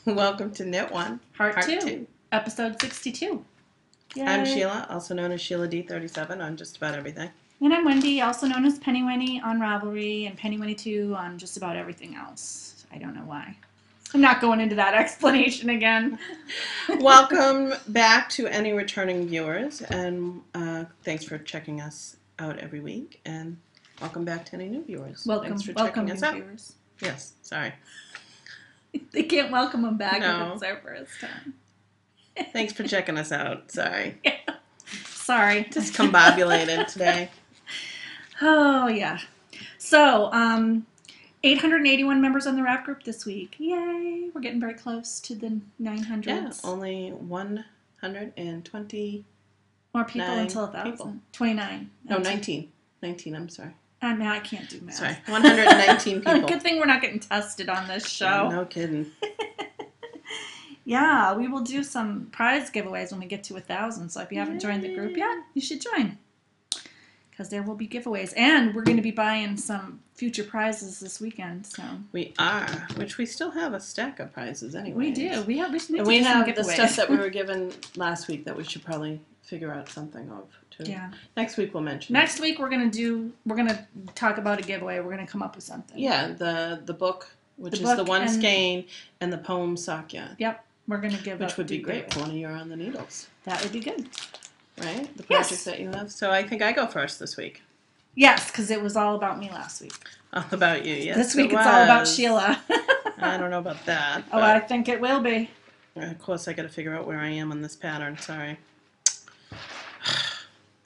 Welcome to Knit One, Part 2, episode 62. Yay. I'm Sheila, also known as Sheila D37 on just about everything. And I'm Wendy, also known as Penny Wendy on Ravelry and Penny Wendy 2 on just about everything else. I don't know why. I'm not going into that explanation again. Welcome back to any returning viewers, and thanks for checking us out every week, and welcome back to any new viewers. Thanks for checking us out. Viewers. Yes, sorry. They can't welcome them back No. if it's their first time. Thanks for checking us out. Sorry. Yeah. Sorry. Just combobulated today. Oh, yeah. So, 881 members on the rap group this week. Yay! We're getting very close to the 900s. Yeah, only 120 more people until 1,000. People. 29. No, 19. 19, I'm sorry. I mean, I can't do math. Sorry, 119 people. Good thing we're not getting tested on this show. Yeah, no kidding. Yeah, we will do some prize giveaways when we get to 1,000. So if you haven't joined the group yet, you should join. Because there will be giveaways. And we're going to be buying some future prizes this weekend. So we are, which we still have a stack of prizes anyway. We do. We have the stuff that we were given last week that we should probably figure out something of too. Yeah. Next week we'll mention. Next week we're gonna talk about a giveaway. We're gonna come up with something. Yeah, the book, which is the one skein, and the poem Sakya. Yep. We're gonna give which would be great for one of your on the needles. That would be good. Right? The project that you have. So I think I go first this week. Yes, because it was all about me last week. All about you, yes. This week it's all about Sheila. I don't know about that. Oh, I think it will be. Of course, I got to figure out where I am on this pattern. Sorry.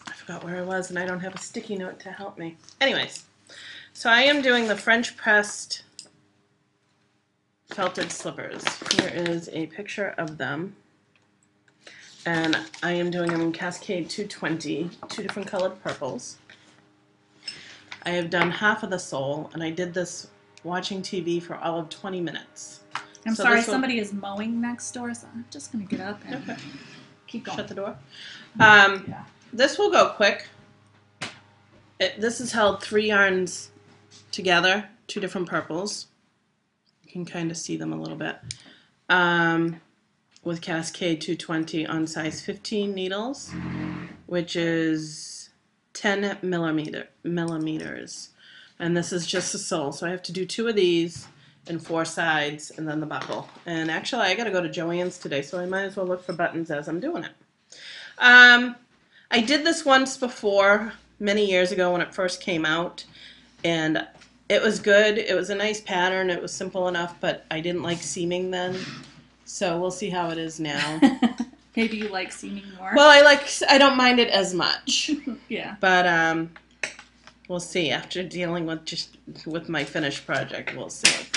I forgot where I was, and I don't have a sticky note to help me. Anyways, so I am doing the French pressed felted slippers. Here is a picture of them. And I am doing them in Cascade 220, two different colored purples. I have done half of the sole, and I did this watching TV for all of 20 minutes. I'm sorry, somebody is mowing next door, so I'm just going to get up and keep going. Shut the door. Yeah. This will go quick. This is held 3 yarns together, 2 different purples. You can kind of see them a little bit. With Cascade 220 on size 15 needles, which is 10 millimeters. And this is just the sole, so I have to do 2 of these and 4 sides, and then the buckle. And actually, I got to go to Joann's today, so I might as well look for buttons as I'm doing it. I did this once before, many years ago when it first came out, and it was good. It was a nice pattern. It was simple enough, but I didn't like seaming then. So we'll see how it is now. Maybe you like seaming more. Well, I don't mind it as much. Yeah. But we'll see after dealing with my finished project. We'll see.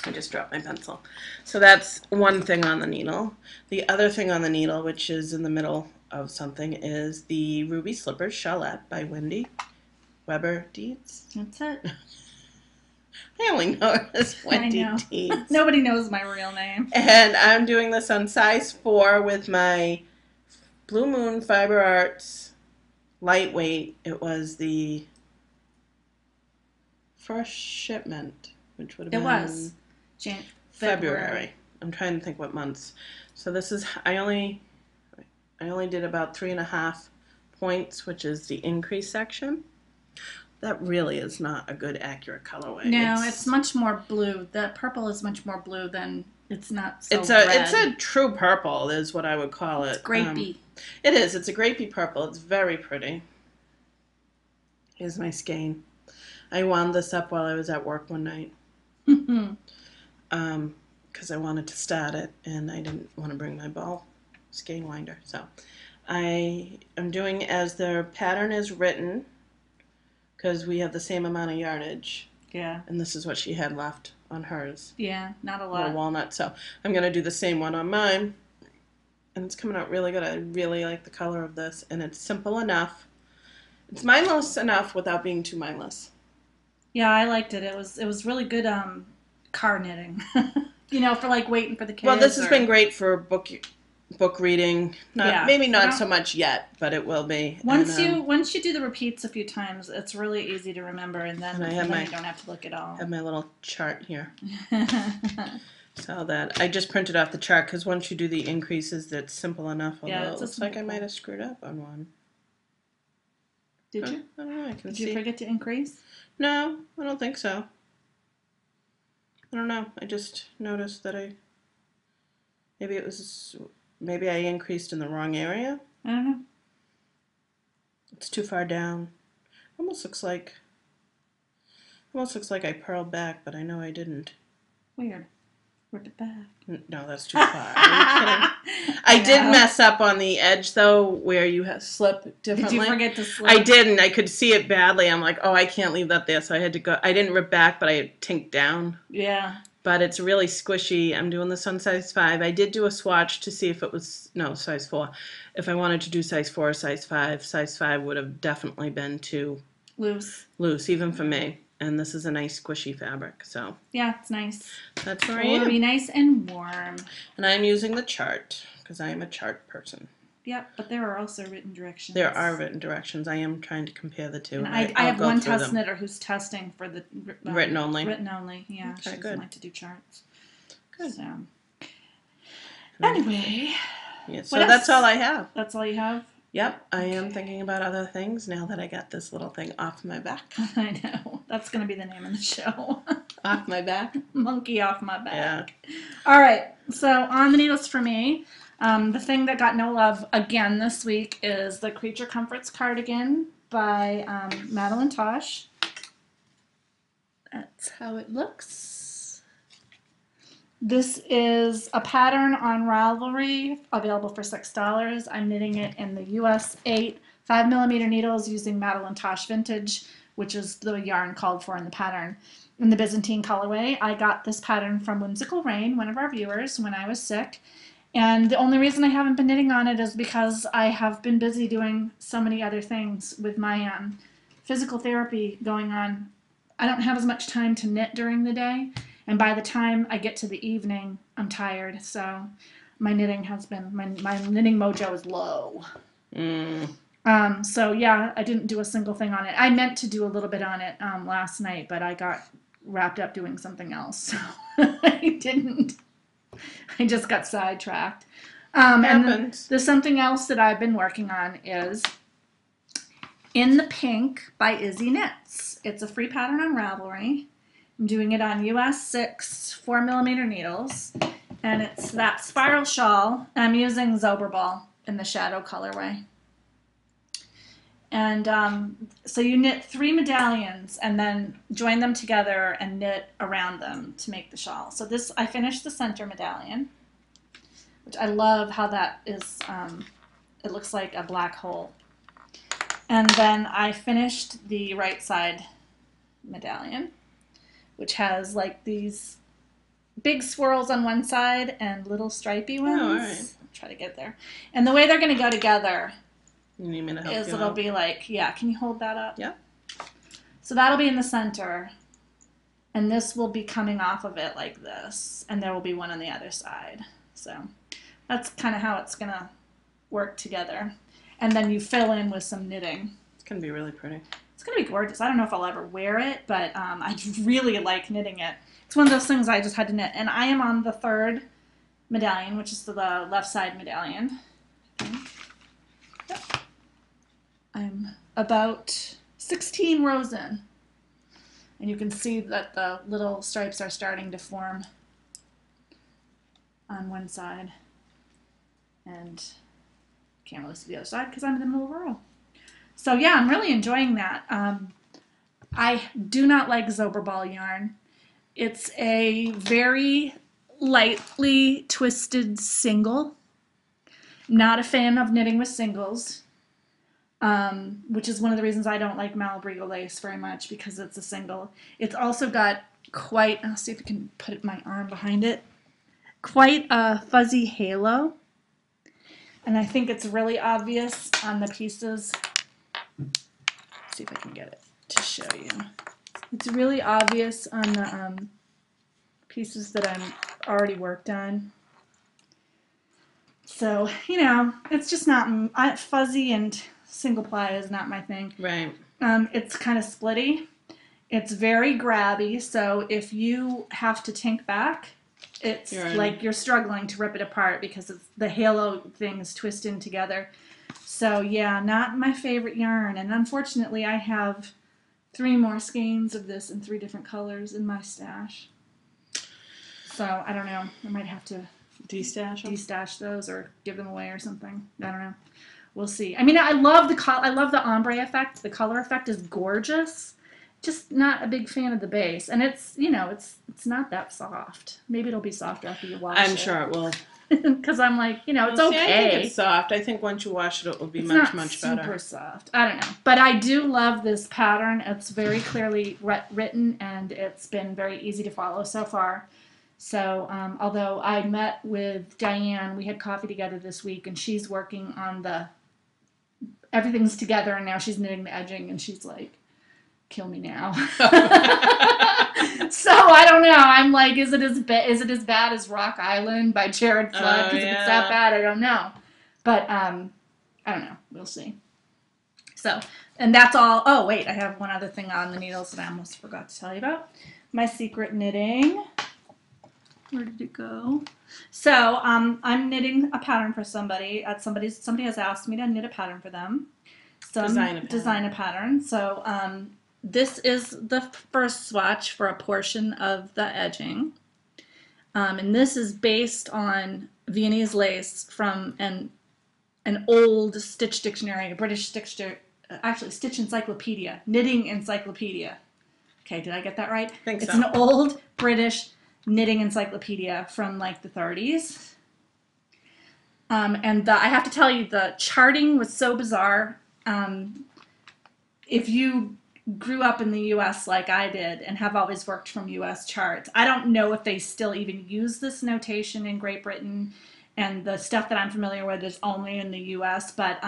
I just dropped my pencil. So that's one thing on the needle. The other thing on the needle, which is in the middle of something, is the Ruby Slippers Shawlette by Wendy Weber Deeds. That's it. I only know it as Wendy Deeds. Nobody knows my real name. And I'm doing this on size 4 with my Blue Moon Fiber Arts lightweight. It was the first shipment, which would have been February. I'm trying to think what months. So this is I only did about 3.5 points, which is the increase section. That really is not a good accurate colorway. No, it's much more blue. The purple is much more blue than it's not so it's red. a true purple is what I would call it. It's grapey. It is. It's a grapey purple. It's very pretty. Here's my skein. I wound this up while I was at work one night. Because I wanted to start it and I didn't want to bring my ball skein winder. So I am doing as the pattern is written, because we have the same amount of yardage. Yeah. And this is what she had left on hers. Yeah, not a lot. Little walnut. So I'm going to do the same one on mine. And it's coming out really good. I really like the color of this. And it's simple enough. It's mindless enough without being too mindless. Yeah, I liked it. It was really good car knitting. For like waiting for the kids. Well, this has been great for book reading. Maybe not so much yet, but it will be. Once you do the repeats a few times, it's really easy to remember, and then you don't have to look at all. I have my little chart here. So that I just printed off the chart because once you do the increases, that's simple enough. Although Yeah, it it's looks like I might have screwed up on one. Did you? I don't know. I can Did see. you forget to increase? No, I don't think so. I don't know. I just noticed that maybe I increased in the wrong area. I don't know. It's too far down. Almost looks like I purled back, but I know I didn't. Weird. Rip it back. No, that's too far. Are you kidding? I did mess up on the edge, though, where you slip differently. Did you forget to slip? I didn't. I could see it badly. I'm like, oh, I can't leave that there. So I had to go. I didn't rip back, but I tinked down. Yeah. But it's really squishy. I'm doing this on size 5. I did do a swatch to see if it was, no, size 4. If I wanted to do size 4 or size 5, size 5 would have definitely been too loose, even for me. And this is a nice squishy fabric, so. Yeah, it's nice. That's where I It'll am. be nice and warm. And I'm using the chart, because I am a chart person. Yep, but there are also written directions. There are written directions. I am trying to compare the two. And I have one test knitter who's testing for the written only. Written only, yeah. Okay, she doesn't good. like to do charts. Good. So. Anyway. Yeah, so that's all I have. That's all you have? Yep, I am thinking about other things now that I got this little thing off my back. I know. That's going to be the name of the show. Off my back? Monkey off my back. Yeah. All right. So on the needles for me, the thing that got no love again this week is the Creature Comforts cardigan by Madeline Tosh. That's how it looks. This is a pattern on Ravelry, available for $6. I'm knitting it in the US 8 5mm needles using Madeline Tosh Vintage, which is the yarn called for in the pattern. In the Byzantine colorway, I got this pattern from Whimsical Rain, one of our viewers, when I was sick. And the only reason I haven't been knitting on it is because I have been busy doing so many other things with my physical therapy going on. I don't have as much time to knit during the day. And by the time I get to the evening, I'm tired. So my knitting has been, my knitting mojo is low. So yeah, I didn't do a single thing on it. I meant to do a little bit on it last night, but I got wrapped up doing something else. So I didn't. I just got sidetracked. And there's something else that I've been working on is In the Pink by Izzy Knits. It's a free pattern on Ravelry. I'm doing it on US 6 4mm needles, and it's that spiral shawl. I'm using Zoberball in the shadow colorway. And so you knit 3 medallions and then join them together and knit around them to make the shawl. So this, I finished the center medallion, which I love how that is, it looks like a black hole. And then I finished the right side medallion, which has like these big swirls on one side and little stripy ones. Oh, all right. I'll try to get there. And the way they're going to go together You need me to help is you it'll out? be like, yeah, can you hold that up? Yeah. So that'll be in the center. And this will be coming off of it like this. And there will be one on the other side. So that's kind of how it's going to work together. And then you fill in with some knitting. It's going to be really pretty. It's going to be gorgeous. I don't know if I'll ever wear it, but I really like knitting it. It's one of those things I just had to knit. And I am on the 3rd medallion, which is the left side medallion. Yep. I'm about 16 rows in. And you can see that the little stripes are starting to form on one side. And can't really see the other side because I'm in the middle of a row. So yeah, I'm really enjoying that. I do not like Zoberball yarn. It's a very lightly twisted single. Not a fan of knitting with singles, which is one of the reasons I don't like Malabrigo lace very much, because it's a single. It's also got quite, I'll see if I can put my arm behind it, quite a fuzzy halo. And I think it's really obvious on the pieces. Let's see if I can get it to show you. It's really obvious on the pieces that I'm already worked on. So, you know, it's just not, fuzzy and single ply is not my thing. Right. It's kind of splitty. It's very grabby, so if you have to tink back, it's like you're struggling to rip it apart because the halo things twist in together. So yeah, not my favorite yarn. And unfortunately, I have 3 more skeins of this in 3 different colors in my stash. So I don't know. I might have to destash those or give them away or something. I don't know. We'll see. I mean, I love the ombre effect. The color effect is gorgeous. Just not a big fan of the base, and it's it's not that soft. Maybe it'll be softer after you wash it. I'm sure it will. Because I'm like, it's okay. I think it's soft. I think once you wash it, it will be much better. It's not super soft. I don't know. But I do love this pattern. It's very clearly written, and it's been very easy to follow so far. So, although I met with Diane, we had coffee together this week, and she's working on everything's together, and now she's knitting the edging, and she's like, kill me now. So I don't know. I'm like, is it as bad as Rock Island by Jared Flood? Because if it's that bad, I don't know. But I don't know. We'll see. So, and that's all. Oh wait, I have one other thing on the needles that I almost forgot to tell you about. My secret knitting. Where did it go? So I'm knitting a pattern for somebody. Somebody has asked me to knit a pattern for them. Design a pattern. So this is the first swatch for a portion of the edging. And this is based on Viennese lace from an old Stitch dictionary, a British Stitch encyclopedia, knitting encyclopedia. Okay, did I get that right? I think so. It's an old British knitting encyclopedia from like the 30s. And I have to tell you, the charting was so bizarre. If you grew up in the U.S. like I did and have always worked from U.S. charts, I don't know if they still even use this notation in Great Britain, and the stuff that I'm familiar with is only in the U.S., but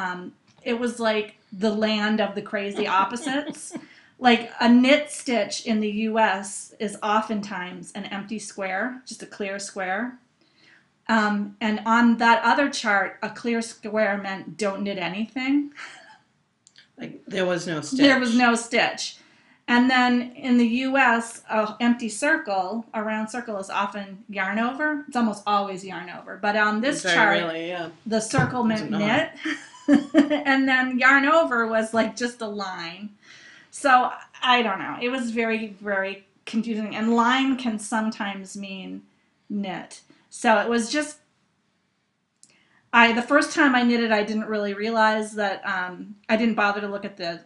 it was like the land of the crazy opposites. Like a knit stitch in the U.S. is oftentimes an empty square, just a clear square. And on that other chart, a clear square meant don't knit anything. Like there was no stitch. There was no stitch. And then in the U.S., an empty circle, a round circle, is often yarn over. It's almost always yarn over. But on this chart, the circle meant knit. And then yarn over was like just a line. So I don't know. It was very, very confusing. And line can sometimes mean knit. So it was just, the first time I knitted, I didn't really realize that, I didn't bother to look at the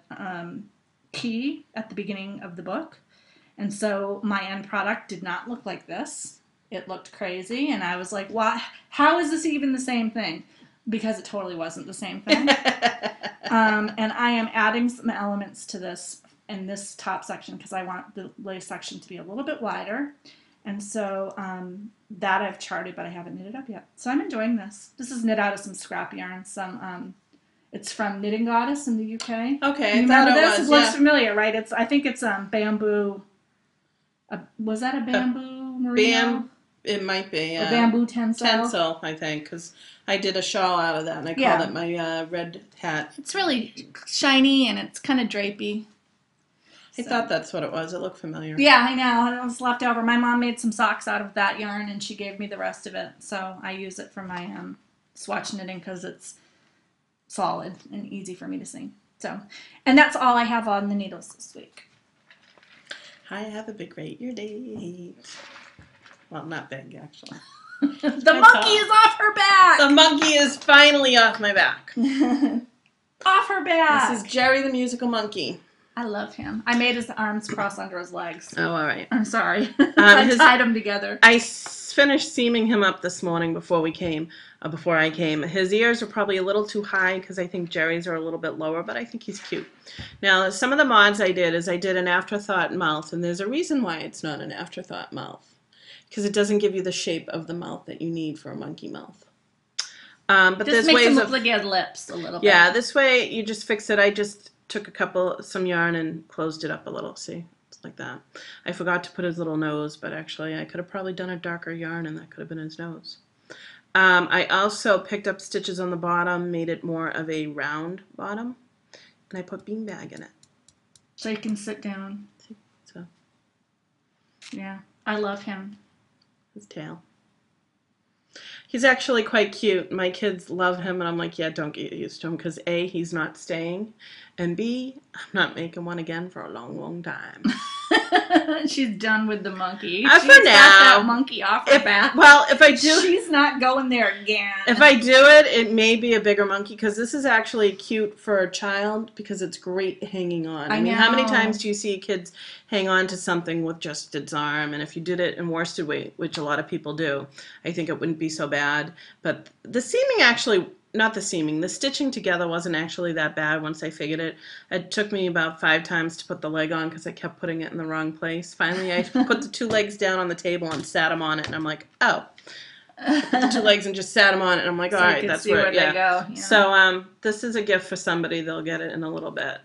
key at the beginning of the book. And so my end product did not look like this. It looked crazy. And I was like, why? How is this even the same thing? Because it totally wasn't the same thing. And I am adding some elements to this in this top section because I want the lace section to be a little bit wider. And so that I've charted, but I haven't knitted up yet. So I'm enjoying this. This is knit out of some scrap yarn. It's from Knitting Goddess in the UK. Okay, you remember this? It looks familiar, right? I think it's bamboo. Was that a bamboo merino? It might be. A bamboo tencel. Tencel, I think, because I did a shawl out of that, and I called it my red hat. It's really shiny, and it's kind of drapey. I thought that's what it was. It looked familiar. Yeah, I know. It was left over. My mom made some socks out of that yarn, and she gave me the rest of it. So I use it for my swatch knitting because it's solid and easy for me to see. So, and that's all I have on the needles this week. I have a big rate date. Well, not big, actually. The monkey is off her back! The monkey is finally off my back. Off her back! This is Jerry the musical monkey. I love him. I made his arms cross under his legs. Oh, all right. I'm sorry. I tied them together. I finished seaming him up this morning before I came. His ears are probably a little too high because I think Jerry's are a little bit lower, but I think he's cute. Now, some of the mods I did an afterthought mouth, and there's a reason why it's not an afterthought mouth. Because it doesn't give you the shape of the mouth that you need for a monkey mouth. But just makes him look like he had lips a little bit. Yeah, this way you just fix it. I just took some yarn and closed it up a little. See, it's like that. I forgot to put his little nose, but actually I could have probably done a darker yarn and that could have been his nose. I also picked up stitches on the bottom, made it more of a round bottom, and I put beanbag in it. So you can sit down. So. Yeah, I love him. his tail. He's actually quite cute. My kids love him, and I'm like, yeah, don't get used to him, because A, he's not staying, and B, I'm not making one again for a long, long time. She's done with the monkey. For She's now. got that monkey off her back. Well, if I do... She's not going there again. If I do it, it may be a bigger monkey, because this is actually cute for a child, because it's great hanging on. I mean, how many times do you see kids hang on to something with just its arm? And if you did it in worsted weight, which a lot of people do, I think it wouldn't be so bad. But the seaming actually... Not the seaming. The stitching together wasn't actually that bad once I figured it. It took me about 5 times to put the leg on because I kept putting it in the wrong place. Finally, I put the 2 legs down on the table and sat them on it, and I'm like, oh. I put the 2 legs and just sat them on it, and I'm like, all right, that's where they go. Yeah. So this is a gift for somebody. They'll get it in a little bit.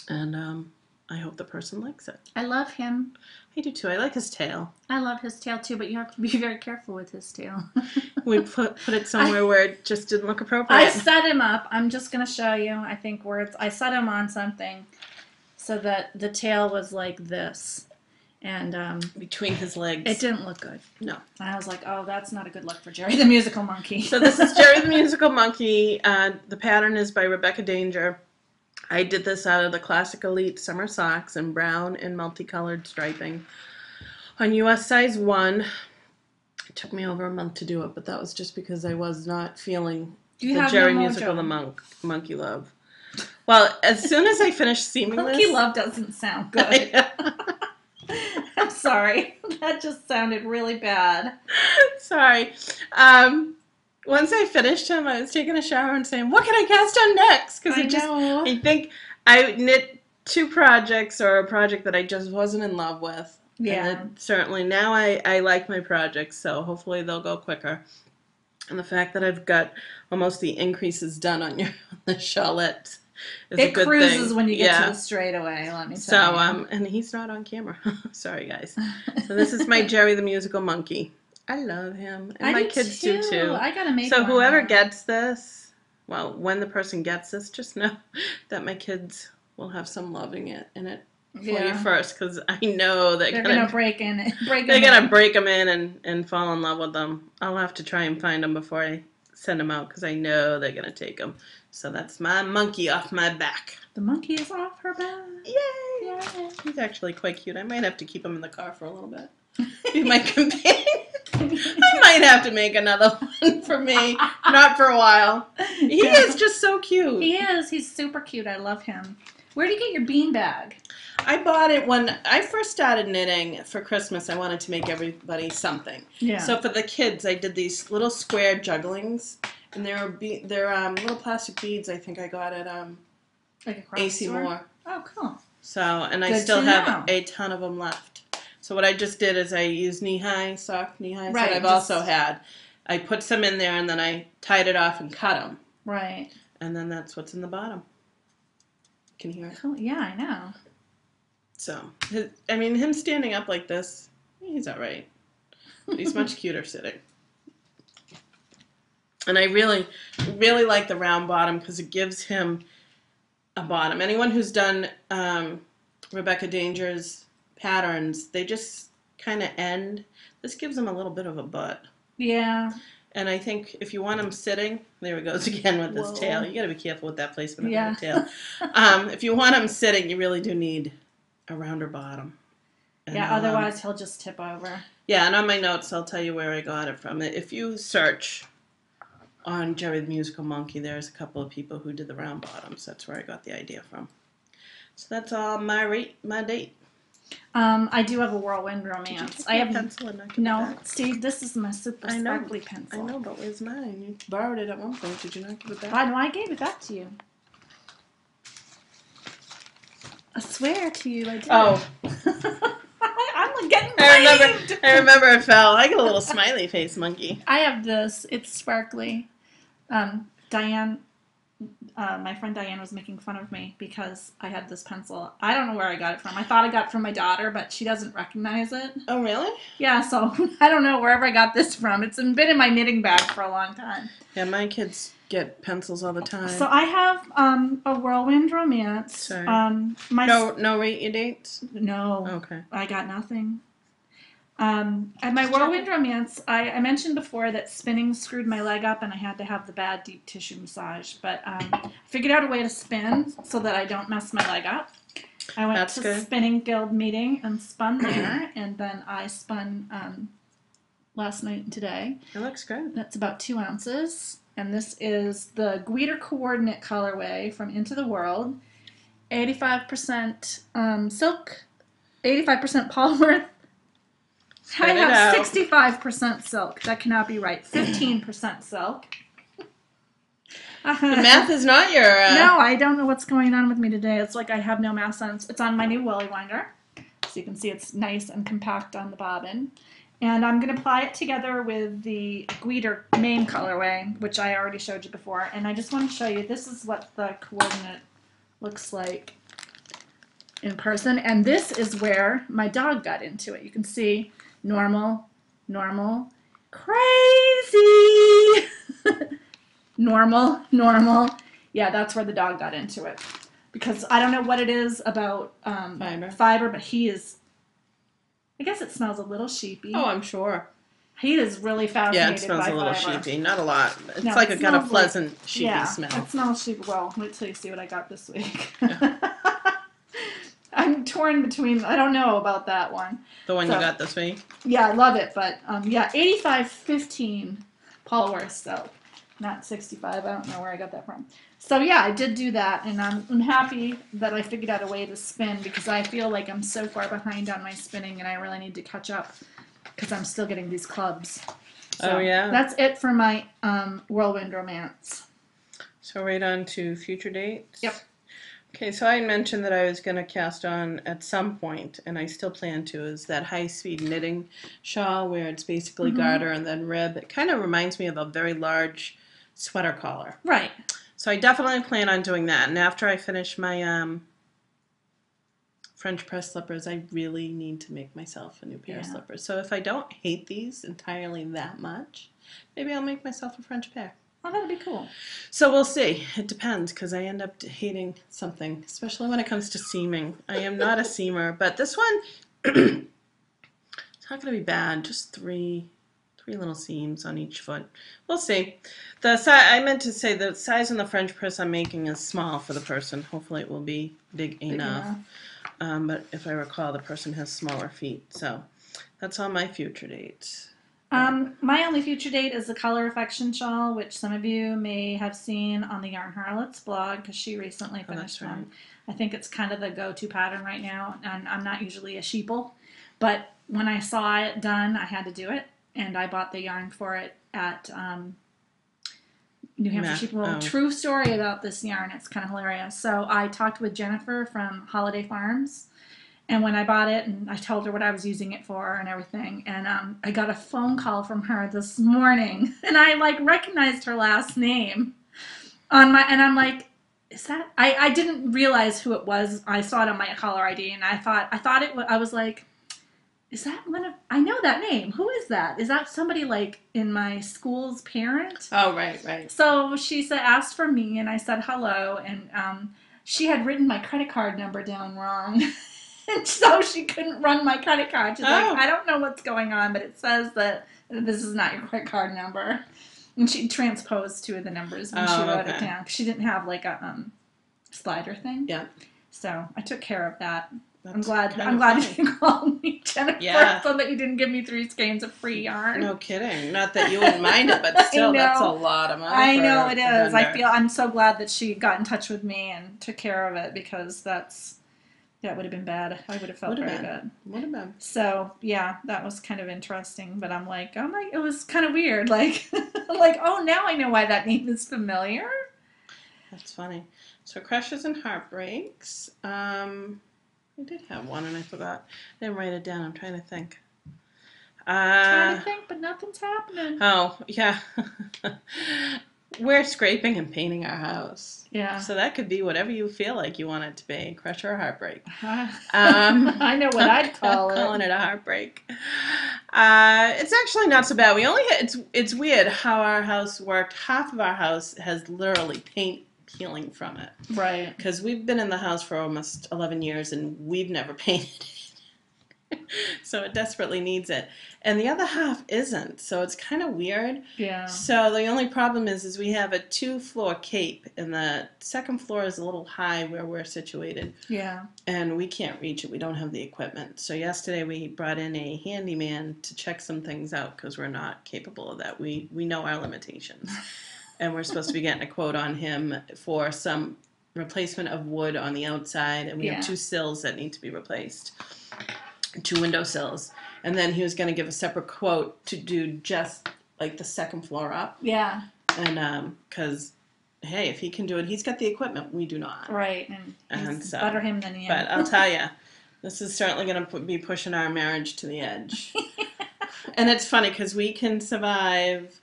And I hope the person likes it. I love him. I do too. I like his tail. I love his tail too, but you have to be very careful with his tail. We put it somewhere where it just didn't look appropriate. I set him up. I'm just going to show you, I think, I set him on something so that the tail was like this. And between his legs. It didn't look good. No. I was like, oh, that's not a good look for Jerry the Musical Monkey. So this is Jerry the Musical Monkey. The pattern is by Rebecca Danger. I did this out of the Classic Elite Summer Socks in brown and multicolored striping on US size 1. It took me over a month to do it, but that was just because I was not feeling the Jerry Musical the Monkey Love. Well, as soon as I finished seaming Monkey Love doesn't sound good. I'm sorry. That just sounded really bad. Sorry. Once I finished him, I was taking a shower and saying, what can I cast on next? Because I think I knit 2 projects, or a project that I just wasn't in love with. Yeah. And certainly now I like my projects, so hopefully they'll go quicker. And the fact that I've got almost the increases done on the shawlette is a good thing. It cruises when you get to the straightaway, let me tell you. And he's not on camera. Sorry, guys. So this is my Jerry the Musical Monkey. I love him. And my kids do too. I gotta make So one whoever now. gets this, well, when the person gets this, just know that my kids will have some loving it in it for you first, because I know they're gonna break them in and fall in love with them. I'll have to try and find them before I send them out, because I know they're gonna take them. So that's my monkey off my back. The monkey is off her back. Yay! Yay! He's actually quite cute. I might have to keep him in the car for a little bit. Be my companion. I might have to make another one for me. Not for a while. He is just so cute. He is. He's super cute. I love him. Where do you get your bean bag? I bought it when I first started knitting for Christmas. I wanted to make everybody something. Yeah. So for the kids, I did these little square jugglings, and they're little plastic beads. I think I got at like a AC Moore. Oh, cool. So, and I still have a ton of them left. So what I just did is I used knee-high, soft knee-highs that I've also had. I put some in there, and then I tied it off and cut them. Right. And then that's what's in the bottom. Can you hear it? Cool. Yeah, I know. So, him standing up like this, he's all right. But he's much cuter sitting. And I really, really like the round bottom because it gives him a bottom. Anyone who's done Rebecca Danger's patterns, they just kind of end. This gives him a little bit of a butt. Yeah. And I think if you want him sitting, there he goes again with his tail. You got to be careful with that placement of the tail. If you want him sitting, you really do need a rounder bottom. And otherwise he'll just tip over. Yeah, and on my notes, I'll tell you where I got it from. If you search on Jerry the Musical Monkey, there's a couple of people who did the round bottoms. That's where I got the idea from. So that's all my date. I do have a Whirlwind Romance. I have a pencil and not no. Back? See, this is my super sparkly pencil. I know, but where's mine? You borrowed it at one point. Did you not give it back? I gave it back to you. I swear to you, I did. Oh. I'm getting blamed. I remember it fell. I got a little smiley face monkey. I have this. It's sparkly. Diane, my friend Diane was making fun of me because I had this pencil. I don't know where I got it from. I thought I got it from my daughter, but she doesn't recognize it. Oh, really? Yeah, so I don't know wherever I got this from. It's been in my knitting bag for a long time. Yeah, my kids get pencils all the time. So I have a Whirlwind Romance. Sorry. No rate your dates? No. Okay. I got nothing. At my whirlwind romance, I mentioned before that spinning screwed my leg up and I had to have the bad deep tissue massage. But I figured out a way to spin so that I don't mess my leg up. I went to good. spinning guild meeting and spun there, and then I spun last night and today. It looks good. That's about 2 ounces. And this is the Guider Coordinate colorway from Into the Whirled. 85% silk, 85% polymer. I have 65% silk. That cannot be right. 15% silk. The math is not your... No, I don't know what's going on with me today. It's like I have no math sense. It's on my new Willy winder. So you can see it's nice and compact on the bobbin. And I'm going to apply it together with the Guider main colorway, which I already showed you before. And I just want to show you, this is what the coordinate looks like in person. And this is where my dog got into it. You can see normal, normal, crazy, normal, normal. Yeah, that's where the dog got into it. Because I don't know what it is about fiber, but he is, I guess it smells a little sheepy. Oh, I'm sure. He is really fascinated by Yeah, it smells a little fiber. sheepy. Not a lot. It's No, like it a kind of smells like- pleasant sheepy smell. It smells sheepy. Well, wait till you see what I got this week. I'm torn between, I don't know about that one. The one you got this week? Yeah, I love it, but yeah, 85-15 polymer silk, not 65. I don't know where I got that from. So yeah, I did do that, and I'm happy that I figured out a way to spin because I feel like I'm so far behind on my spinning, and I really need to catch up because I'm still getting these clubs. So oh yeah. That's it for my whirlwind romance. So right on to future dates. Yep. Okay, so I mentioned that I was going to cast on at some point, and I still plan to, is that high-speed knitting shawl where it's basically garter and then rib. It kind of reminds me of a very large sweater collar. Right. So I definitely plan on doing that. And after I finish my French press slippers, I really need to make myself a new pair of slippers. So if I don't hate these entirely that much, maybe I'll make myself a French pair. Oh, that'd be cool. So we'll see. It depends because I end up hating something, especially when it comes to seaming. I am not a seamer, but this one, it's not going to be bad. Just three little seams on each foot. We'll see. I meant to say the size in the French press I'm making is small for the person. Hopefully it will be big enough. But if I recall, the person has smaller feet. So that's on my future dates. My only future date is the Color Affection shawl, which some of you may have seen on the Yarn Harlots blog because she recently finished one. I think it's kind of the go-to pattern right now, and I'm not usually a sheeple, but when I saw it done, I had to do it, and I bought the yarn for it at New Hampshire Sheeple. True story about this yarn. It's kind of hilarious. So I talked with Jennifer from Holiday Farms. And when I bought it, and I told her what I was using it for and everything, and I got a phone call from her this morning, and I like recognized her last name on my, and I'm like, is that? I didn't realize who it was. I saw it on my caller ID, and I thought it was. I was like, is that one of? I know that name. Who is that? Is that somebody like in my school's parent? Oh, right. So she asked for me, and I said hello, and she had written my credit card number down wrong. And so she couldn't run my credit card. She's like, I don't know what's going on, but it says that this is not your credit card number. And she transposed two of the numbers when she wrote it down. She didn't have like a slider thing. Yeah. So I took care of that. That's I'm glad you called me, Jennifer, so that you didn't give me 3 skeins of free yarn. No kidding. Not that you wouldn't mind it, but still, that's a lot of money. I know it is. I'm so glad that she got in touch with me and took care of it because that would have been bad. I would have felt very bad. Would have been. So yeah, that was kind of interesting. But I'm like, it was kind of weird. Like, like, oh, now I know why that name is familiar. That's funny. So Crushes and Heartbreaks. I did have one and I forgot. I didn't write it down. I'm trying to think. Trying to think, but nothing's happening. Oh yeah. We're scraping and painting our house. Yeah. So that could be whatever you feel like you want it to be, crush or heartbreak. I know what I'd call it. Calling it a heartbreak. It's actually not so bad. It's weird how our house worked. Half of our house has literally paint peeling from it. Right. Because we've been in the house for almost 11 years and we've never painted it. So it desperately needs it. And the other half isn't. So it's kind of weird. Yeah. So the only problem is we have a 2-floor cape, and the second floor is a little high where we're situated. Yeah. And we can't reach it. We don't have the equipment. So yesterday we brought in a handyman to check some things out because we're not capable of that. We know our limitations. And we're supposed to be getting a quote on him for some replacement of wood on the outside. And we have 2 sills that need to be replaced. 2 window sills. And then he was going to give a separate quote to do just like the second floor up. Yeah. And because, hey, if he can do it, he's got the equipment. We do not. Right. And so, better him than you. But I'll tell you, this is certainly going to be pushing our marriage to the edge. And it's funny because we can survive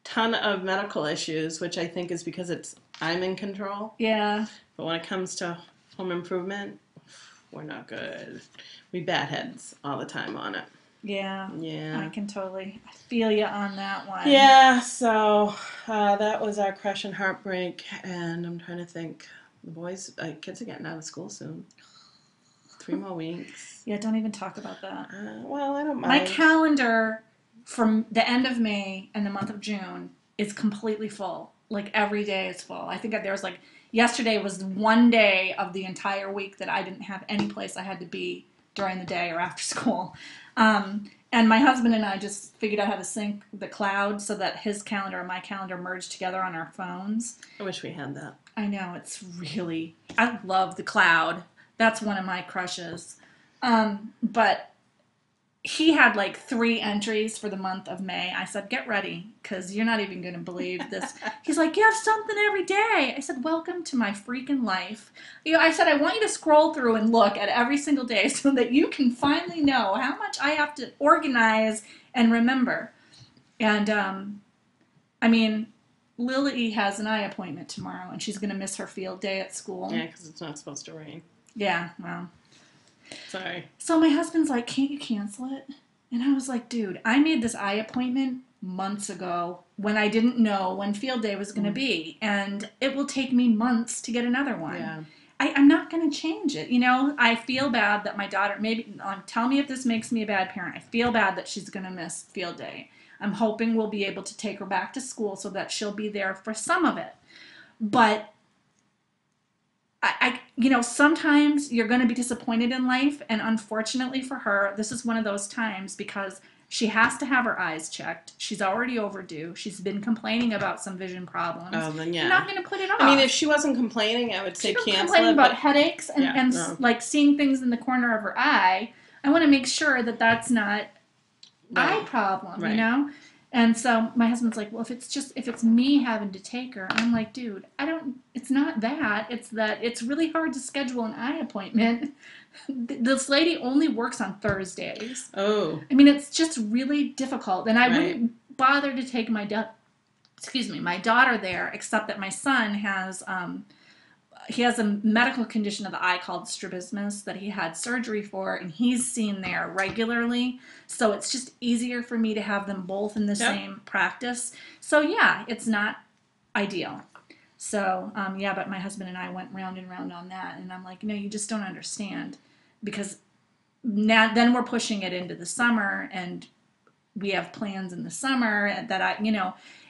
ton of medical issues, which I think is because I'm in control. Yeah. But when it comes to home improvement, we're not good. We bat heads all the time on it. Yeah. Yeah. I can totally feel you on that one. Yeah, so that was our crush and heartbreak, and I'm trying to think. The kids are getting out of school soon. 3 more weeks. Yeah, don't even talk about that. Well, I don't mind. My calendar from the end of May and the month of June is completely full. Like, every day is full. I think that there was, yesterday was one day of the entire week that I didn't have any place I had to be during the day or after school. And my husband and I just figured out how to sync the cloud so that his calendar and my calendar merged together on our phones. I wish we had that. I know, I love the cloud. That's one of my crushes. But he had 3 entries for the month of May. I said, get ready, because you're not even going to believe this. He's like, you have something every day. I said, welcome to my freaking life. I said, I want you to scroll through and look at every single day so that you can finally know how much I have to organize and remember. And, Lily has an eye appointment tomorrow, and she's going to miss her field day at school. Yeah, because it's not supposed to rain. Yeah, well. Sorry. So my husband's like, can't you cancel it? And I was like, dude, I made this eye appointment months ago when I didn't know when field day was going to be. And it will take me months to get another one. Yeah. I'm not going to change it. I feel bad that my daughter, tell me if this makes me a bad parent. I feel bad that she's going to miss field day. I'm hoping we'll be able to take her back to school so that she'll be there for some of it. But sometimes you're going to be disappointed in life, and unfortunately for her, this is one of those times because she has to have her eyes checked. She's already overdue. She's been complaining about some vision problems. Oh, then yeah. You're not going to put it off. If she wasn't complaining, I would say cancel it. She's complaining about headaches and seeing things in the corner of her eye. I want to make sure that that's not eye problem, right. And so my husband's like, well, if it's me having to take her, and I'm like, dude, it's not that. It's that it's really hard to schedule an eye appointment. This lady only works on Thursdays. Oh. It's just really difficult. And I wouldn't bother to take my daughter there, except that my son has, he has a medical condition of the eye called strabismus that he had surgery for, and he's seen there regularly. So it's just easier for me to have them both in the same practice. So yeah, it's not ideal. So but my husband and I went round and round on that, and I'm like, no, you just don't understand, because then we're pushing it into the summer, and we have plans in the summer that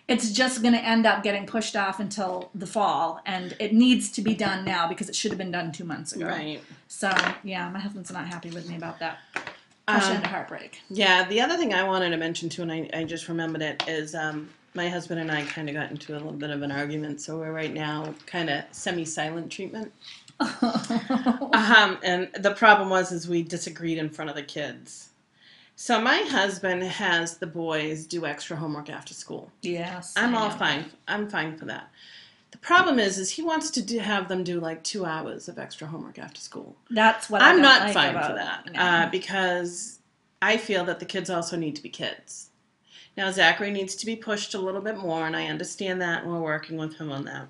it's just going to end up getting pushed off until the fall, and it needs to be done now because it should have been done 2 months ago. Right. So, yeah, my husband's not happy with me about that. Push into heartbreak. Yeah, the other thing I wanted to mention, too, and I just remembered it, is my husband and I kind of got into a little bit of an argument, so we're right now kind of semi-silent treatment. And the problem was we disagreed in front of the kids. So my husband has the boys do extra homework after school. Yes. I'm fine. I'm fine for that. The problem is he wants to have them do 2 hours of extra homework after school. That's what I'm not like fine about for that because I feel that the kids also need to be kids. Now Zachary needs to be pushed a little bit more, and I understand that, and we're working with him on that.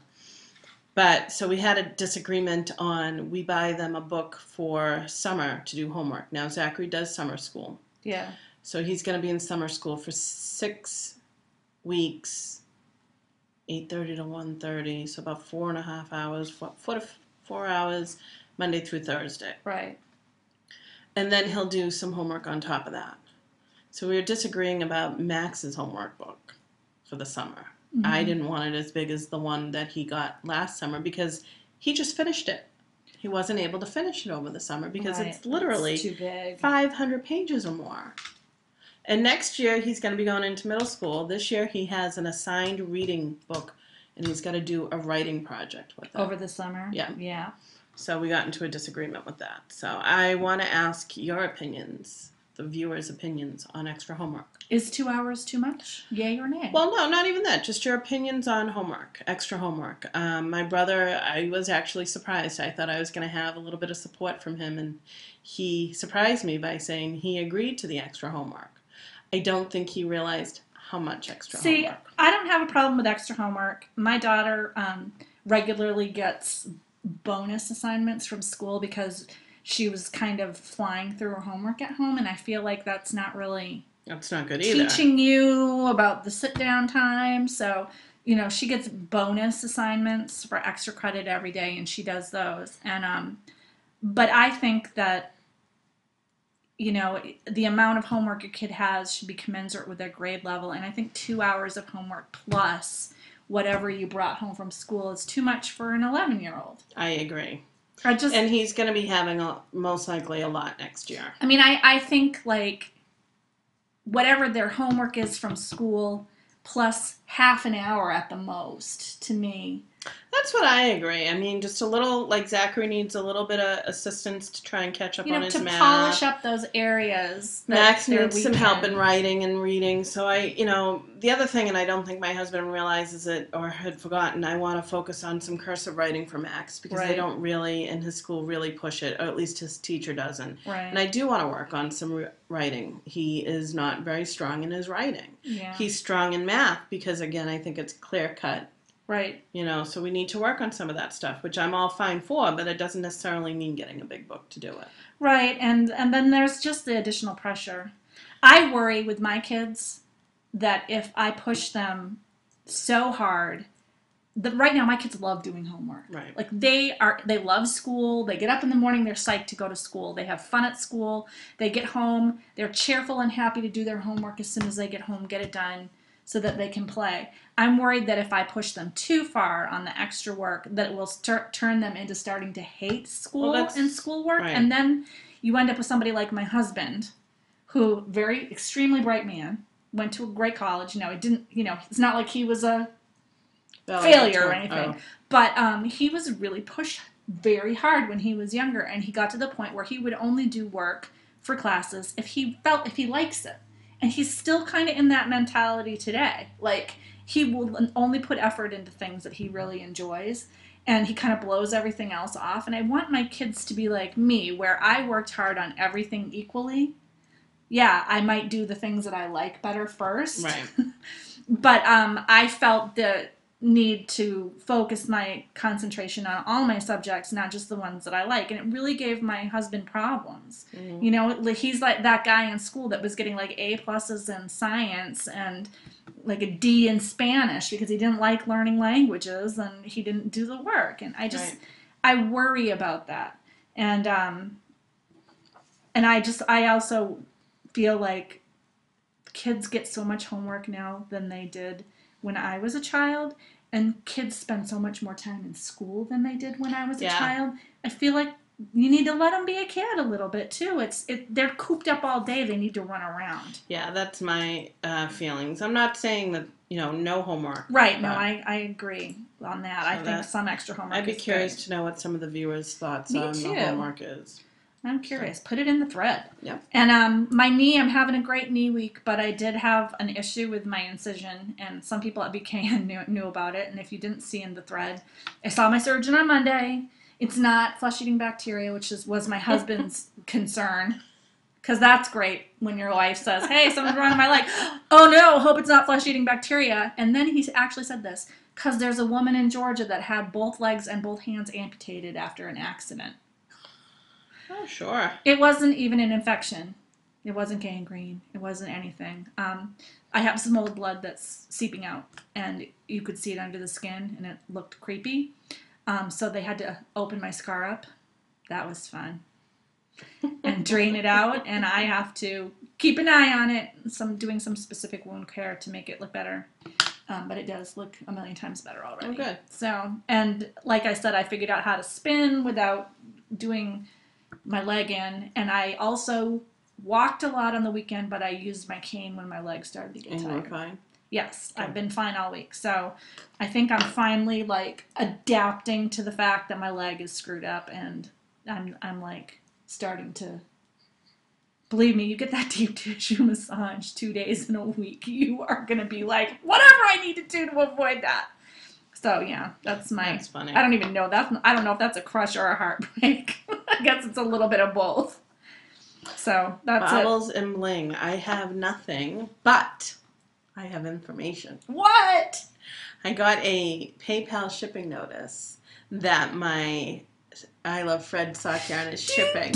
But so we had a disagreement on we buy them a book for summer to do homework. Now Zachary does summer school. Yeah. So he's going to be in summer school for 6 weeks, 8:30 to 1:30, so about 4.5 hours, 4 hours, Monday through Thursday. Right. And then he'll do some homework on top of that. So we were disagreeing about Max's homework book for the summer. Mm-hmm. I didn't want it as big as the one that he got last summer because he just finished it. He wasn't able to finish it over the summer because it's literally too big. 500 pages or more. And next year he's going to be going into middle school. This year he has an assigned reading book, and he's got to do a writing project with it. Over the summer? Yeah. Yeah. So we got into a disagreement with that. So I want to ask your opinions, the viewers' opinions on extra homework. Is 2 hours too much? Yay or nay? Well, no, not even that. Just your opinions on homework, extra homework. My brother, I was actually surprised. I thought I was going to have a little bit of support from him, and he surprised me by saying he agreed to the extra homework. I don't think he realized how much extra homework. See, I don't have a problem with extra homework. My daughter regularly gets bonus assignments from school because she was kind of flying through her homework at home, and I feel like that's not really... That's not good either. Teaching you about the sit-down time. So, she gets bonus assignments for extra credit every day, and she does those. And but I think that, the amount of homework a kid has should be commensurate with their grade level. And I think 2 hours of homework plus whatever you brought home from school is too much for an 11-year-old. I agree. And he's going to be having most likely a lot next year. I mean, I think, like, whatever their homework is from school, plus half an hour at the most, to me. That's what I agree. I mean, just a little, like Zachary needs a little bit of assistance to try and catch up on his math. To polish up those areas. Max needs some help in writing and reading. So the other thing, and I don't think my husband realizes it or had forgotten, I want to focus on some cursive writing for Max because they don't really, in his school, really push it, or at least his teacher doesn't. Right. And I do want to work on some writing. He is not very strong in his writing. Yeah. He's strong in math because, again, I think it's clear cut. Right. So we need to work on some of that stuff, which I'm all fine for, but it doesn't necessarily mean getting a big book to do it. Right, and then there's just the additional pressure. I worry with my kids that if I push them so hard, right now my kids love doing homework. Right. Like they love school. They get up in the morning, they're psyched to go to school. They have fun at school. They get home, they're cheerful and happy to do their homework as soon as they get home, get it done, so that they can play. I'm worried that if I push them too far on the extra work, that it will turn them into starting to hate school and schoolwork. Right. And then you end up with somebody like my husband, who, extremely bright man, went to a great college. It didn't, it's not like he was a failure or anything. Oh. But he was really pushed very hard when he was younger, and he got to the point where he would only do work for classes if he likes it. And he's still kind of in that mentality today. Like, he will only put effort into things that he really enjoys, and he kind of blows everything else off. And I want my kids to be like me, where I worked hard on everything equally. Yeah, I might do the things that I like better first. Right. But I felt the need to focus my concentration on all my subjects, not just the ones that I like. And it really gave my husband problems. Mm-hmm. He's like that guy in school that was getting like A+ in science and like a D in Spanish because he didn't like learning languages and he didn't do the work. And I worry about that. And I also feel like kids get so much homework now than they did when I was a child, and kids spend so much more time in school than they did when I was a child. I feel like you need to let them be a kid a little bit too. They're cooped up all day. They need to run around. Yeah, that's my feelings. I'm not saying that no homework. Right. No, I agree on that. So I think some extra homework. I'd be curious to know what some of the viewers' thoughts on the homework is. I'm curious. Put it in the thread. Yep. And my knee, I'm having a great knee week, but I did have an issue with my incision, and some people at BKN knew about it. And if you didn't see in the thread, I saw my surgeon on Monday. It's not flesh-eating bacteria, which was my husband's concern, because that's great when your wife says, "Hey, something's wrong with my leg." Oh no, hope it's not flesh-eating bacteria. And then he actually said this, because there's a woman in Georgia that had both legs and both hands amputated after an accident. Oh, sure. It wasn't even an infection. It wasn't gangrene. It wasn't anything. I have some old blood that's seeping out, and you could see it under the skin, and it looked creepy. So they had to open my scar up. That was fun. and drain it out, and I have to keep an eye on it. Doing some specific wound care to make it look better. But it does look a million times better already. Okay. So, and like I said, I figured out how to spin without doing my leg in, and I also walked a lot on the weekend, but I used my cane when my legs started to get And tired. you were fine? Yes, I've been fine all week. So I think I'm finally like adapting to the fact that my leg is screwed up, and I'm like starting to. Believe me, you get that deep tissue massage 2 days in a week, you are gonna be like, whatever I need to do to avoid that. So yeah, that's funny. I don't even know I don't know if that's a crush or a heartbreak. I guess it's a little bit of both. So that's Baubles and Bling. I have nothing, but I have information. What? I got a PayPal shipping notice that my I Love Fred sock yarn is shipping.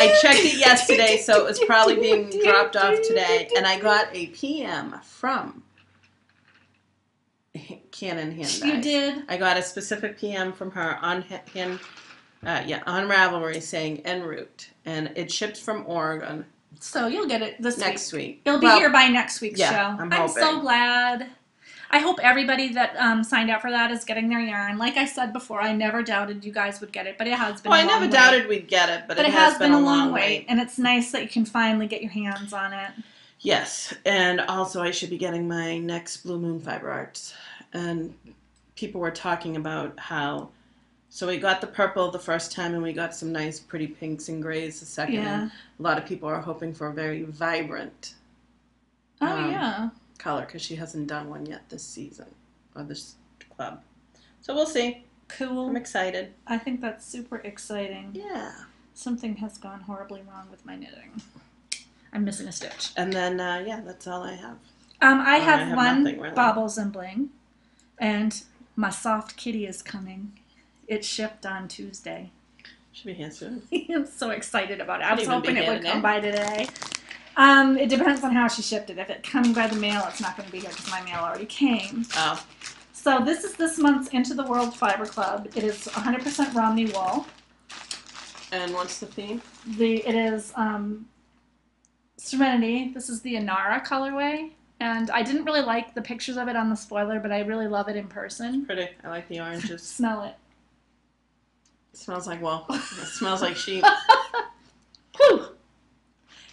I checked it yesterday, so it was probably being dropped off today, and I got a PM from Canon Hand Dyes. You did? I got a specific PM from her on on Ravelry saying en route, and it ships from Oregon. So you'll get it next week. It'll be here by next week's show. I'm hoping. So glad. I hope everybody that signed up for that is getting their yarn. Like I said before, I never doubted you guys would get it, but it has been a long wait. I never doubted we'd get it, but it has been a long wait. And it's nice that you can finally get your hands on it. Yes, and also I should be getting my next Blue Moon Fiber Arts. And people were talking about how, so we got the purple the first time, and we got some nice pretty pinks and grays the second. Yeah. And a lot of people are hoping for a very vibrant color, because she hasn't done one yet this season, or this club. So we'll see. Cool. I'm excited. I think that's super exciting. Yeah. Something has gone horribly wrong with my knitting. I'm missing a stitch. And then, that's all I have. I have one nothing, really. Baubles and Bling, and my soft kitty is coming. It shipped on Tuesday. Should be here soon. I'm so excited about it. I was hoping it would come by today. It depends on how she shipped it. If it's coming by the mail, it's not going to be here because my mail already came. Oh. So this is this month's Into the Whirled Fiber Club. It is 100% Romney wool. And what's the theme? It is Serenity. This is the Inara colorway. And I didn't really like the pictures of it on the spoiler, but I really love it in person. Pretty. I like the oranges. Smell it. It smells like, it smells like sheep. Whew.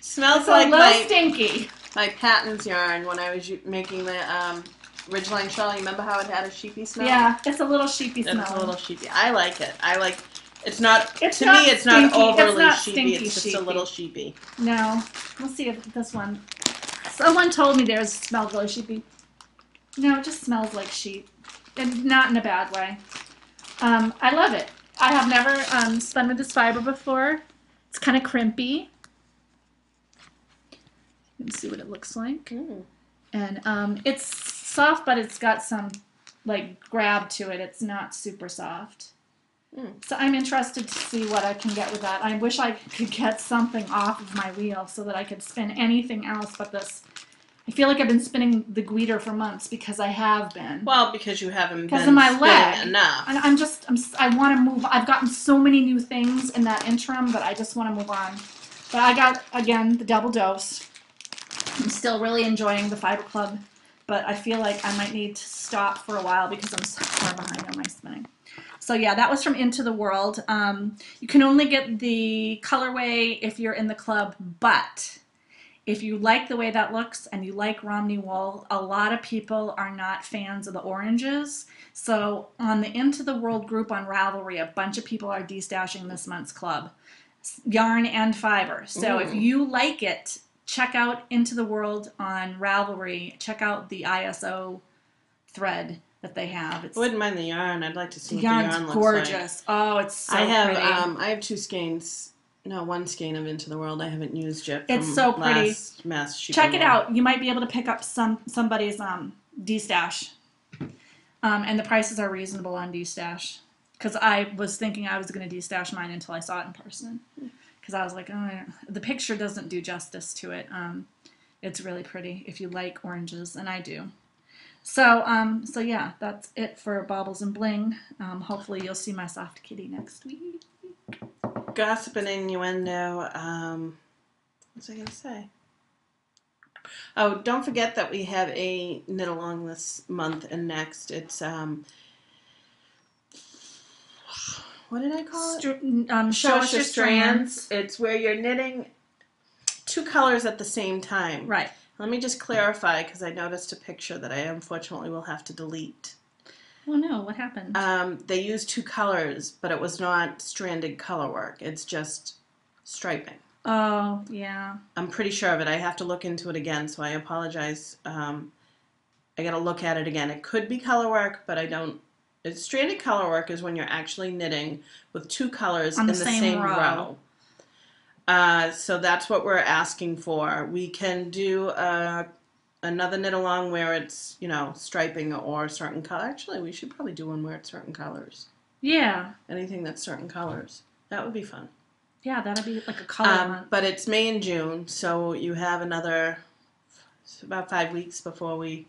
Smells it's like a little stinky. My Patton's yarn when I was making the Ridgeline shawl. You remember how it had a sheepy smell? Yeah, it's a little sheepy smell. It's a little sheepy. I like it. It's not, it's to not me, it's stinky. not overly it's not sheepy. It's just sheepy. a little sheepy. No. We'll see if this one. Someone told me theirs smelled really sheepy. No, it just smells like sheep. And not in a bad way. I love it. I have never spun with this fiber before. It's kind of crimpy. You can see what it looks like. Mm. And it's soft, but it's got some like grab to it. It's not super soft. Mm. So I'm interested to see what I can get with that. I wish I could get something off of my wheel so that I could spin anything else but this. I feel like I've been spinning the Guider for months because I have been. Well, because you haven't been of my spinning leg. enough. And I want to move. I've gotten so many new things in that interim, but I just want to move on. But I got, again, the double dose. I'm still really enjoying the Fiber Club, but I feel like I might need to stop for a while because I'm so far behind on my spinning. So yeah, that was from Into the Whirled. You can only get the colorway if you're in the club, but if you like the way that looks and you like Romney wool, a lot of people are not fans of the oranges. So on the Into the Whirled group on Ravelry, a bunch of people are destashing this month's club. Yarn and fiber. So if you like it, check out Into the Whirled on Ravelry. Check out the ISO thread that they have. I wouldn't mind the yarn. I'd like to see what the yarn's yarn looks gorgeous. like. Oh, it's so pretty. I have two skeins. No, one skein of Into the Whirled I haven't used yet. It's so pretty. Check it out. You might be able to pick up somebody's destash. And the prices are reasonable on destash. Because I was thinking I was going to destash mine until I saw it in person. Because I was like, oh, the picture doesn't do justice to it. It's really pretty if you like oranges, and I do. So yeah, that's it for Baubles and Bling. Hopefully you'll see my soft kitty next week. gossip and innuendo. What was I going to say? Oh, don't forget that we have a knit along this month and next. It's what did I call it? Show us your strands. It's where you're knitting two colors at the same time. Right. Let me just clarify because I noticed a picture that I unfortunately will have to delete. Oh no, what happened? They used two colors, but it was not stranded color work. It's just striping. Oh, yeah. I'm pretty sure of it. I have to look into it again, so I apologize. I got to look at it again. It could be color work, but I don't. Stranded color work is when you're actually knitting with two colors in the same row. So that's what we're asking for. We can do another knit along where it's, striping or certain color. Actually, we should probably do one where it's certain colors. Yeah. Anything that's certain colors. That would be fun. Yeah, that'd be like a color month. But it's May and June, so you have about 5 weeks before we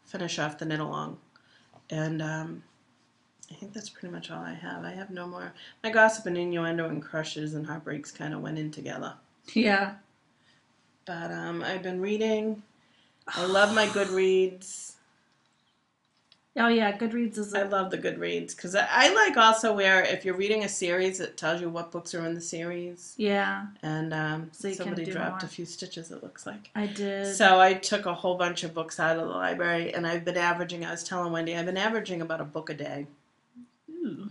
finish off the knit along. And I think that's pretty much all I have. I have no more. My gossip and innuendo and crushes and heartbreaks kind of went in together. Yeah. But I've been reading. I love my Goodreads. Oh, yeah, Goodreads is... I love the Goodreads because I like also where if you're reading a series, it tells you what books are in the series. Yeah. And so somebody dropped a few stitches, it looks like. I did. So I took a whole bunch of books out of the library, and I've been averaging, I was telling Wendy, I've been averaging about a book a day. Ooh.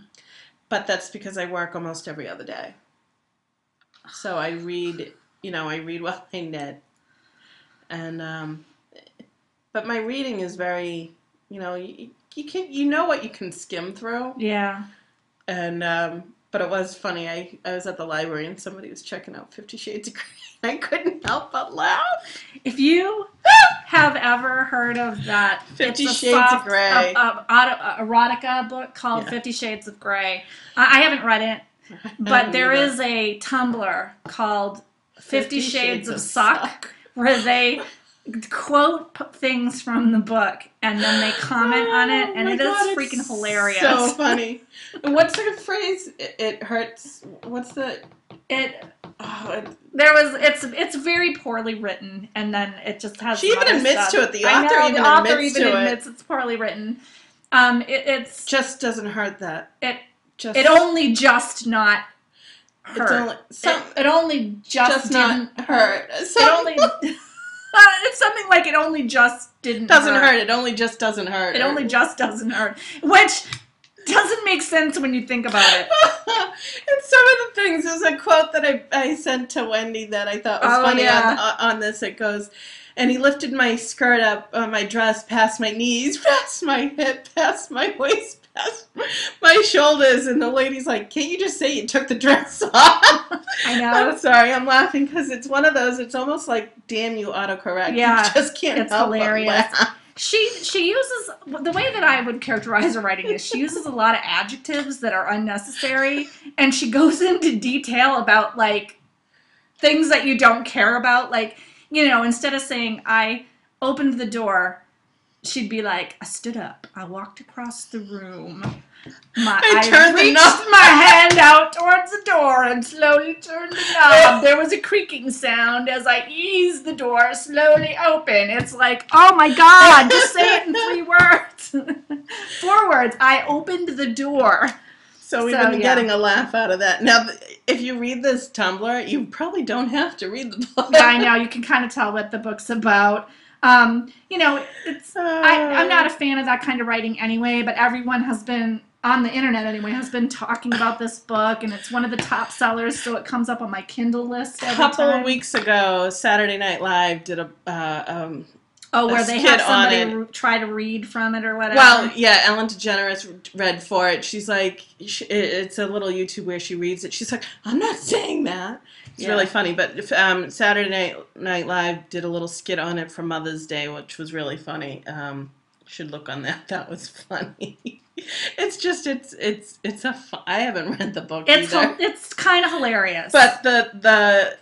But that's because I work almost every other day. So I read, I read while I knit. And, but my reading is very... you know what you can skim through. Yeah. And but it was funny. I was at the library and somebody was checking out 50 Shades of Grey. I couldn't help but laugh. If you have ever heard of that 50 Shades of Grey erotica book called 50 Shades of Grey, I haven't read it, but there is a Tumblr called 50 Shades of Suck where they quote things from the book and then they comment on it, and it is freaking hilarious. So funny. And what's the phrase? It hurts. What's the it? It's very poorly written, and then it just has. She even admits to it. The author even admits it's poorly written. It's just doesn't hurt that. It only just not hurt. It only just didn't not hurt. It only. It's something like it only just doesn't hurt. It only just doesn't hurt. It only just doesn't hurt, which doesn't make sense when you think about it. And some of the things, there's a quote that I sent to Wendy that I thought was funny on this. It goes, and he lifted my skirt up, my dress, past my knees, past my hip, past my waist, past my shoulders, and the lady's like, can't you just say you took the dress off? I know. I'm sorry, I'm laughing because it's one of those, it's almost like, damn you, autocorrect. Yeah, you just can't it's help hilarious. But laugh. She uses, the way that I would characterize her writing is she uses a lot of adjectives that are unnecessary, and she goes into detail about, like, things that you don't care about. Like, instead of saying, I opened the door, she'd be like, I stood up, I walked across the room, I reached my hand out towards the door and slowly turned the knob. There was a creaking sound as I eased the door slowly open. It's like, oh my God, just say it in 3 words. 4 words. I opened the door. So we've been getting a laugh out of that. Now, if you read this Tumblr, you probably don't have to read the book. Yeah, I know. You can kind of tell what the book's about. I'm not a fan of that kind of writing anyway, but everyone has been, on the internet anyway, has been talking about this book, and it's one of the top sellers, so it comes up on my Kindle list every time. A couple of weeks ago, Saturday Night Live did where they have somebody try to read from it or whatever. Well, yeah, Ellen DeGeneres read for it. She's like, it's a little YouTube where she reads it. She's like, I'm not saying that. It's really funny. But Saturday Night Live did a little skit on it for Mother's Day, which was really funny. Should look on that. That was funny. It's just I haven't read the book either. It's kind of hilarious. But the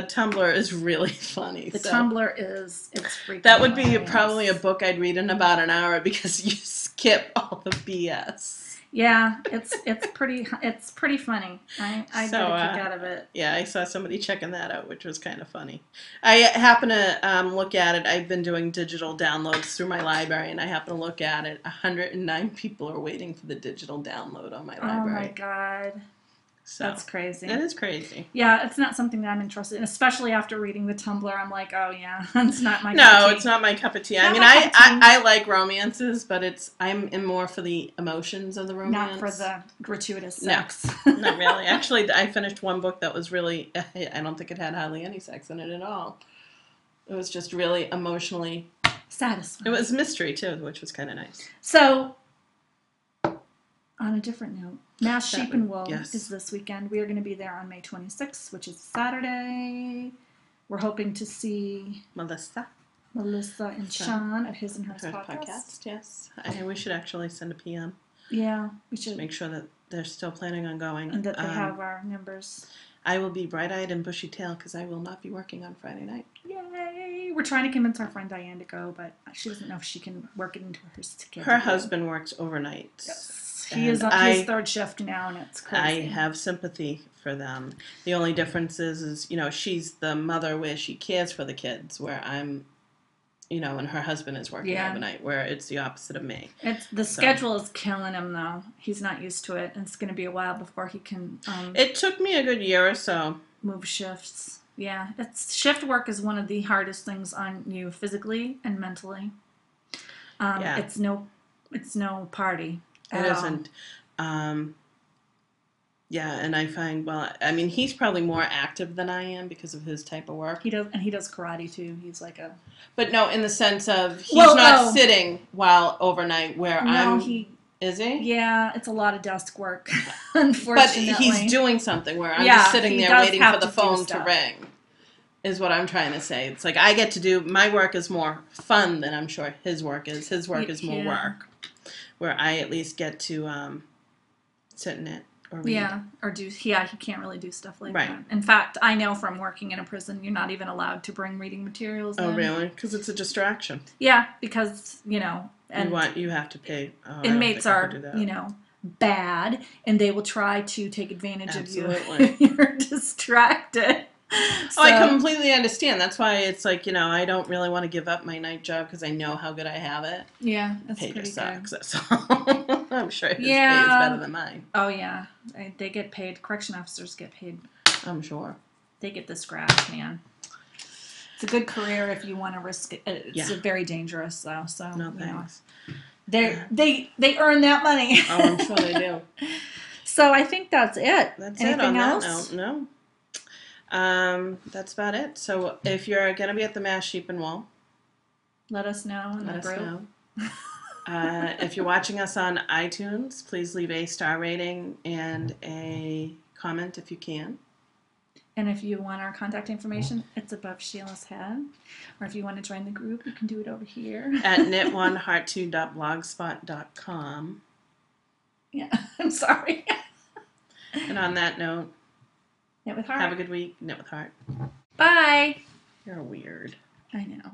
Tumblr is really funny. The Tumblr it's freaking that would be hilarious. Probably a book I'd read in about an hour because you skip all the BS. Yeah, it's pretty funny. I So, get a kick out of it. Yeah, I saw somebody checking that out, which was kind of funny. I happen to look at it. I've been doing digital downloads through my library, and I happen to look at it. 109 people are waiting for the digital download on my library. Oh my God. So That's crazy. It is crazy. Yeah, it's not something that I'm interested in, especially after reading the Tumblr. I'm like, oh yeah, it's not my cup No, of tea. it's not my cup of tea. Not I mean, my cup of tea. I like romances, but I'm in more for the emotions of the romance. Not for the gratuitous No, sex. not really. Actually, I finished one book that was really, I don't think it had hardly any sex in it at all. It was just really emotionally Satisfying. It was mystery too, which was kind of nice. So, on a different note, Mass Sheep and Wool yes. is this weekend. We are going to be there on May 26th, which is Saturday. We're hoping to see Melissa and Sean at His and Hers podcast. Yes, we should actually send a PM. Yeah, we should make sure that they're still planning on going and that they have our numbers. I will be bright-eyed and bushy-tailed because I will not be working on Friday night. Yay! We're trying to convince our friend Diane to go, but she doesn't know if she can work it into her schedule. Her husband works overnight. Yes. He is on his third shift now, and it's crazy. I have sympathy for them. The only difference is, she's the mother where she cares for the kids, where I'm, and her husband is working overnight, where it's the opposite of me. The schedule is killing him, though. He's not used to it, and it's going to be a while before he can... it took me a good year or so. Move shifts. Yeah, shift work is one of the hardest things on you physically and mentally. It's no party. It isn't. Yeah, and I find, he's probably more active than I am because of his type of work. He does karate too. He's like a... But no, in the sense of he's not sitting while overnight where Is he? Yeah, it's a lot of desk work, unfortunately. But he's doing something where I'm just sitting there waiting for the phone to ring, is what I'm trying to say. It's like I get to do, my work is more fun than I'm sure his work is. His work is more work, where I at least get to sit in it or read. Yeah, or he can't really do stuff like that. In fact, I know from working in a prison, you're not even allowed to bring reading materials in. Oh, really? Because it's a distraction. Yeah, because, and you have to pay. Inmates are, bad, and they will try to take advantage of you if you're distracted. So, I completely understand. That's why it's like, I don't really want to give up my night job because I know how good I have it. Yeah, that's pay pretty just sucks. good. That's all. I'm sure his pay is better than mine. Oh, yeah. They get paid. Correction officers get paid. I'm sure. They get the scratch, man. It's a good career if you want to risk it. It's very dangerous, though. So, no thanks. They earn that money. Oh, I'm sure they do. So I think that's it. That's Anything it on else? that note. No. That's about it. So if you're going to be at the Mass Sheep and Wool, let us know in the group. Let us know. If you're watching us on iTunes, please leave a star rating and a comment if you can. And if you want our contact information, it's above Sheila's head. Or if you want to join the group, you can do it over here. At knit1heart2.blogspot.com. Yeah, I'm sorry. And on that note, knit with heart. Have a good week. Knit with heart. Bye. You're weird. I know.